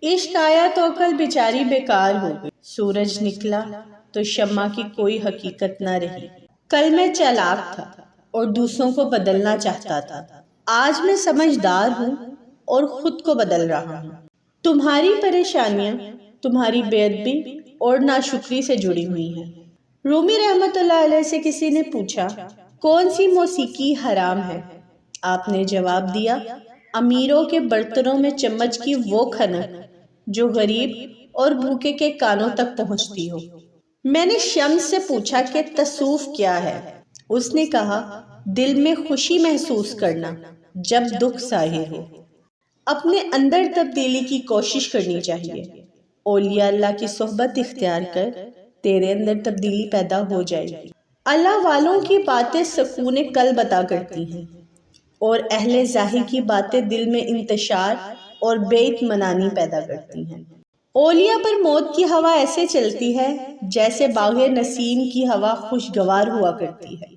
عشق آیا تو کل بیچاری بیکار ہو گئی، سورج نکلا تو شمع کی کوئی حقیقت نہ رہی۔ کل میں چالاک تھا اور دوسروں کو بدلنا چاہتا تھا، آج میں سمجھدار ہوں اور خود کو بدل رہا ہوں۔ تمہاری پریشانیاں تمہاری بے ادبی اور ناشکری سے جڑی ہوئی ہیں۔ رومی رحمت اللہ علیہ سے کسی نے پوچھا کون سی موسیقی حرام ہے؟ آپ نے جواب دیا، امیروں کے برتنوں میں چمچ کی وہ کھنک جو غریب اور بھوکے کے کانوں تک پہنچتی ہو۔ میں نے شمس سے پوچھا کہ تصوف کیا ہے؟ اس نے کہا، دل میں خوشی محسوس کرنا جب دکھ ظاہر ہو۔ اپنے اندر تبدیلی کی کوشش کرنی چاہیے۔ اولیاء اللہ کی صحبت اختیار کر، تیرے اندر تبدیلی پیدا ہو جائے گی۔ اللہ والوں کی باتیں سکون قلب عطا کرتی ہیں اور اہل ظاہر کی باتیں دل میں انتشار اور بے اطمینانی پیدا کرتی ہیں۔ اولیاء پر موت کی ہوا ایسے چلتی ہے جیسے باغ نسیم کی ہوا خوشگوار ہوا کرتی ہے۔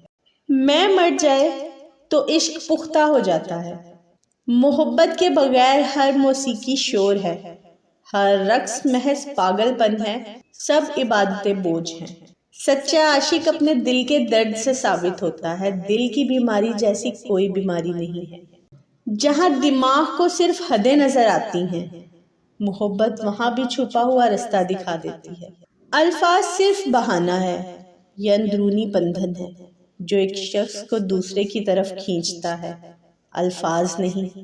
میں مر جائے تو عشق پختہ ہو جاتا ہے۔ محبت کے بغیر ہر موسیقی شور ہے، ہر رقص محض پاگل پن ہے، سب عبادتیں بوجھ ہیں۔ سچا عاشق اپنے دل کے درد سے ثابت ہوتا ہے، دل کی بیماری جیسی کوئی بیماری نہیں ہے۔ جہاں دماغ کو صرف حدیں نظر آتی ہیں، محبت وہاں بھی چھپا ہوا رستہ دکھا دیتی ہے۔ الفاظ صرف بہانہ ہے، یہ اندرونی بندھن ہے جو ایک شخص کو دوسرے کی طرف کھینچتا ہے، الفاظ نہیں۔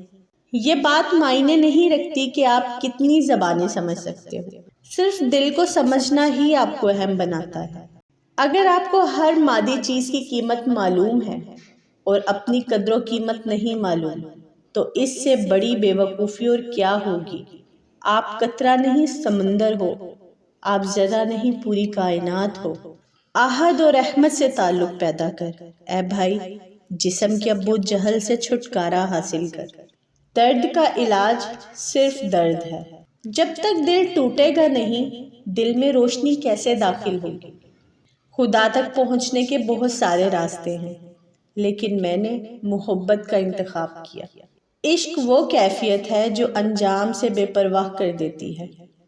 یہ بات معنی نہیں رکھتی کہ آپ کتنی زبانیں سمجھ سکتے ہو، صرف دل کو سمجھنا ہی آپ کو اہم بناتا ہے۔ اگر آپ کو ہر مادی چیز کی قیمت معلوم ہے اور اپنی قدر و قیمت نہیں معلوم تو اس سے بڑی بے وقوفی اور کیا ہوگی۔ آپ قطرہ نہیں سمندر ہو، آپ ذرہ نہیں پوری کائنات ہو۔ آہد اور رحمت سے تعلق پیدا کر، اے بھائی، جسم کے ابو جہل سے چھٹکارا حاصل کر۔ درد کا علاج صرف درد ہے۔ جب تک دل ٹوٹے گا نہیں، دل میں روشنی کیسے داخل ہوگی؟ خدا تک پہنچنے کے بہت سارے راستے ہیں، لیکن میں نے محبت کا انتخاب کیا۔ عشق وہ کیفیت ہے جو انجام سے بے پرواہ کر دیتی ہے۔